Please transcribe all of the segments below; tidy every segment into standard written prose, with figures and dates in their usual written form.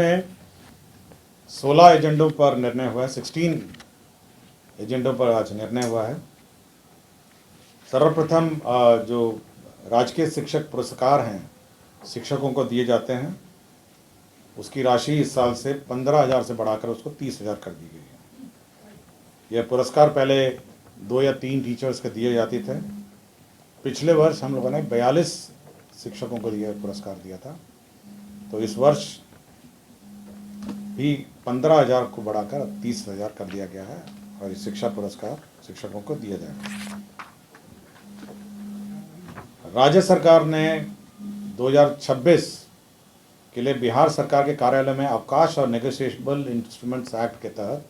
में 16 एजेंडों पर निर्णय हुआ है। 16 एजेंडों पर आज निर्णय हुआ है। सर्वप्रथम जो राजकीय शिक्षक पुरस्कार हैं शिक्षकों को दिए जाते हैं, उसकी राशि इस साल से 15,000 से बढ़ाकर उसको 30,000 कर दी गई है। यह पुरस्कार पहले 2 या 3 टीचर्स के दिए जाते थे। पिछले वर्ष हम लोगों ने 42 शिक्षकों को पुरस्कार दिया था, तो इस वर्ष भी 15,000 को बढ़ाकर 30,000 कर दिया गया है और इस शिक्षा पुरस्कार शिक्षकों को दिया जाएगा। राज्य सरकार ने 2026 के लिए बिहार सरकार के कार्यालय में अवकाश और नेगोशिएबल इंस्ट्रूमेंट्स एक्ट के तहत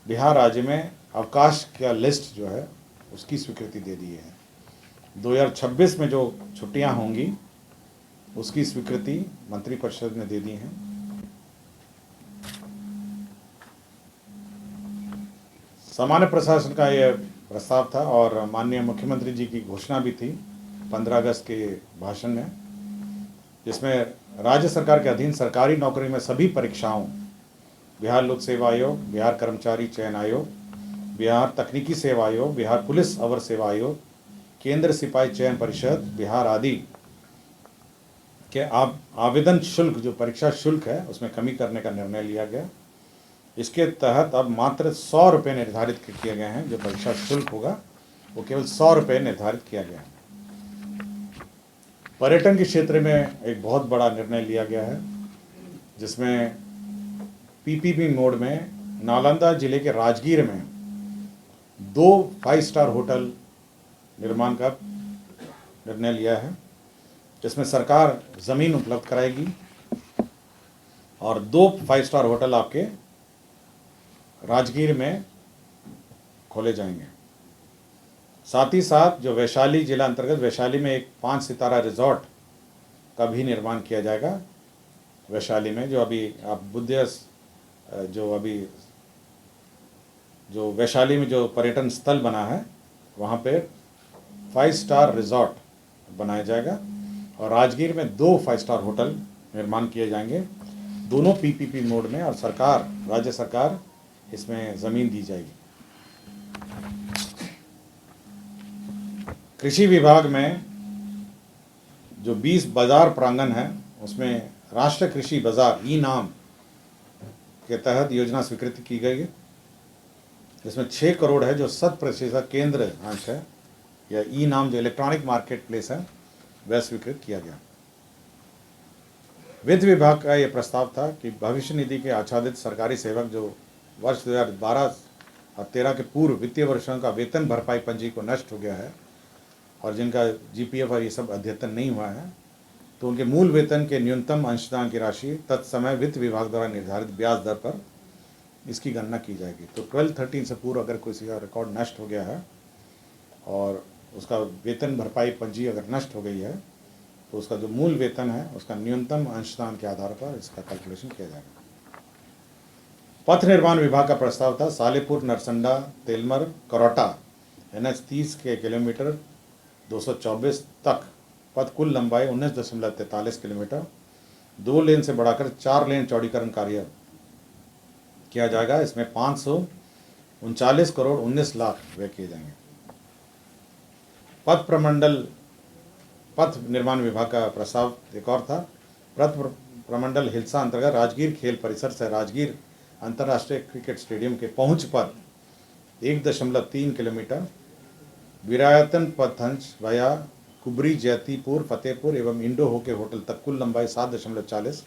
बिहार राज्य में अवकाश का लिस्ट जो है उसकी स्वीकृति दे दी है। 2026 में जो छुट्टियां होंगी उसकी स्वीकृति मंत्रिपरिषद ने दे दी है। सामान्य प्रशासन का यह प्रस्ताव था और माननीय मुख्यमंत्री जी की घोषणा भी थी 15 अगस्त के भाषण में, जिसमें राज्य सरकार के अधीन सरकारी नौकरी में सभी परीक्षाओं, बिहार लोक सेवा आयोग, बिहार कर्मचारी चयन आयोग, बिहार तकनीकी सेवा आयोग, बिहार पुलिस अवर सेवा आयोग, केंद्र सिपाही चयन परिषद, बिहार आदि के आवेदन शुल्क, जो परीक्षा शुल्क है, उसमें कमी करने का निर्णय लिया गया। इसके तहत अब मात्र 100 रुपये निर्धारित किए गए हैं। जो परीक्षा शुल्क होगा वो केवल 100 रुपये निर्धारित किया गया है। पर्यटन के क्षेत्र में एक बहुत बड़ा निर्णय लिया गया है, जिसमें पीपीपी मोड में नालंदा जिले के राजगीर में 2 5 स्टार होटल निर्माण का निर्णय लिया है, जिसमें सरकार ज़मीन उपलब्ध कराएगी और 2 5 स्टार होटल आपके राजगीर में खोले जाएंगे। साथ ही साथ जो वैशाली जिला अंतर्गत वैशाली में एक 5 सितारा रिजॉर्ट का भी निर्माण किया जाएगा। वैशाली में जो अभी आप जो वैशाली में जो पर्यटन स्थल बना है वहाँ पे 5 स्टार रिजॉर्ट बनाया जाएगा और राजगीर में 2 5 स्टार होटल निर्माण किए जाएंगे, दोनों पीपीपी मोड में, और राज्य सरकार इसमें ज़मीन दी जाएगी। कृषि विभाग में जो 20 बाजार प्रांगण है उसमें राष्ट्रीय कृषि बाजार ई-नाम के तहत योजना स्वीकृति की गई है। इसमें 6 करोड़ है जो 100% केंद्र अंश है, या ई-नाम जो इलेक्ट्रॉनिक मार्केट प्लेस है वह स्वीकृत किया गया। वित्त विभाग का यह प्रस्ताव था कि भविष्य निधि के आच्छादित सरकारी सेवक जो वर्ष 2012 और 13 के पूर्व वित्तीय वर्षों का वेतन भरपाई पंजी को नष्ट हो गया है और जिनका जीपीएफ और ये सब अद्यतन नहीं हुआ है, तो उनके मूल वेतन के न्यूनतम अंशदान की राशि तत्समय वित्त विभाग द्वारा निर्धारित ब्याज दर पर इसकी गणना की जाएगी। तो 12-13 से पूर्व अगर किसी का रिकॉर्ड नष्ट हो गया है और उसका वेतन भरपाई पंजी अगर नष्ट हो गई है, तो उसका जो मूल वेतन है उसका न्यूनतम अंशदान के आधार पर इसका कैलकुलेशन किया जाएगा। पथ निर्माण विभाग का प्रस्ताव था सालेपुर, नरसंडा, तेलमर, करौटा NH 30 के किलोमीटर 224 तक पथ कुल लंबाई 19.43 किलोमीटर 2 लेन से बढ़ाकर 4 लेन चौड़ीकरण कार्य किया जाएगा। इसमें 539 करोड़ 19 लाख व्यय किए जाएंगे। पथ निर्माण विभाग का प्रस्ताव एक और था। पथ प्रमंडल हिलसा अंतर्गत राजगीर खेल परिसर से राजगीर अंतर्राष्ट्रीय क्रिकेट स्टेडियम के पहुंच पर 1.3 किलोमीटर विरायतन पथंश वाया कुबरी, जैतीपुर, फतेहपुर एवं इंडो होके होटल तक कुल लंबाई 7.40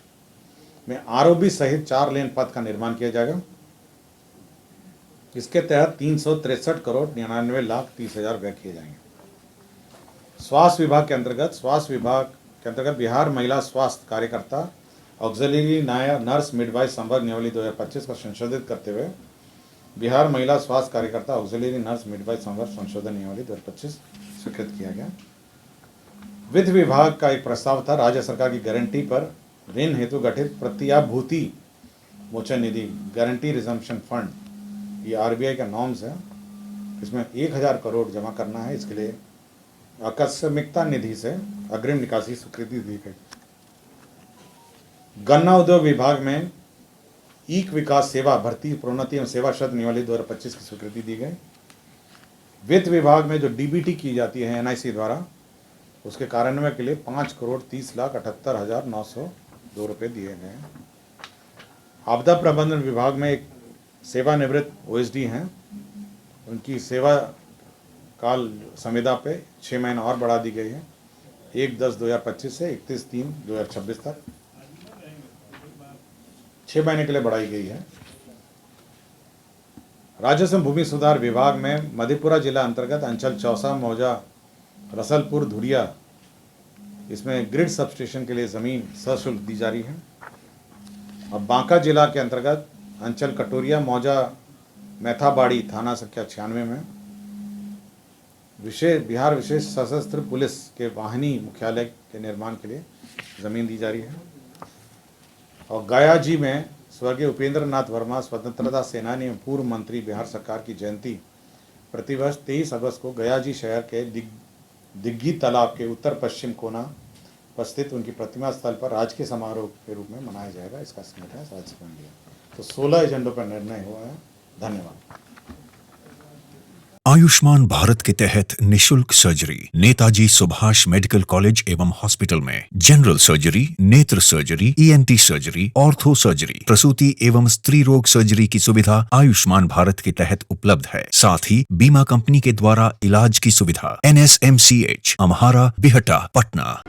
में आरओबी सहित 4 लेन पथ का निर्माण किया जाएगा। इसके तहत 363 करोड़ 99 लाख 30 हज़ार व्यय किए जाएंगे। स्वास्थ्य विभाग के अंतर्गत बिहार महिला स्वास्थ्य कार्यकर्ता ऑक्सिलरी नर्स मिडवाइफ संवर्ग नियमावली 2025 को संशोधित करते हुए बिहार महिला स्वास्थ्य कार्यकर्ता ऑक्सिलरी नर्स मिडवाइफ संवर्ग संशोधन नियमावली 2025 स्वीकृत किया गया। वित्त विभाग का एक प्रस्ताव था राज्य सरकार की गारंटी पर ऋण हेतु गठित प्रतिभूति मोचन निधि गारंटी रिजम्पशन फंड, ये आरबीआई का नॉर्म्स है। इसमें 1000 करोड़ जमा करना है। इसके लिए आकस्मिकता निधि से अग्रिम निकासी स्वीकृति दी गई। गन्ना उद्योग विभाग में ईक विकास सेवा भर्ती प्रोन्नति एवं सेवा शर्त नियमावली 2025 की स्वीकृति दी गई। वित्त विभाग में जो डीबीटी की जाती है एनआईसी द्वारा, उसके कार्यान्वयन के लिए 5,30,78,902 रुपये दिए गए हैं। आपदा प्रबंधन विभाग में एक सेवानिवृत्त ओएसडी हैं, उनकी सेवा काल संविदा पे 6 महीने और बढ़ा दी गई है, 1/10/2025 से 31/3/2026 तक 6 महीने के लिए बढ़ाई गई है। राजस्व भूमि सुधार विभाग में मधेपुरा जिला अंतर्गत अंचल चौसा, मौजा, रसलपुर, धुरिया, इसमें ग्रिड सबस्टेशन के लिए ज़मीन सशुल्क दी जा रही है। और बांका जिला के अंतर्गत अंचल कटोरिया, मौजा, मैथाबाड़ी, थाना संख्या 96 में बिहार विशेष सशस्त्र पुलिस के वाहिनी मुख्यालय के निर्माण के लिए ज़मीन दी जा रही है। और गया जी में स्वर्गीय उपेंद्र नाथ वर्मा स्वतंत्रता सेनानी एवं पूर्व मंत्री बिहार सरकार की जयंती प्रतिवर्ष 23 अगस्त को गया जी शहर के दिग्गी तालाब के उत्तर पश्चिम कोना पर स्थित उनकी प्रतिमा स्थल पर राजकीय समारोह के रूप में मनाया जाएगा। इसका संगठन राज्य बन गया। तो 16 एजेंडों पर निर्णय हुआ है। धन्यवाद। आयुष्मान भारत के तहत निशुल्क surgery Netaji Subhash medical college एवं हॉस्पिटल में जनरल सर्जरी, नेत्र surgery, ENT surgery, ortho surgery, प्रसूति एवं स्त्री रोग सर्जरी की सुविधा आयुष्मान भारत के तहत उपलब्ध है। साथ ही बीमा कंपनी के द्वारा इलाज की सुविधा। NSMCH, अम्हारा, बिहटा, पटना।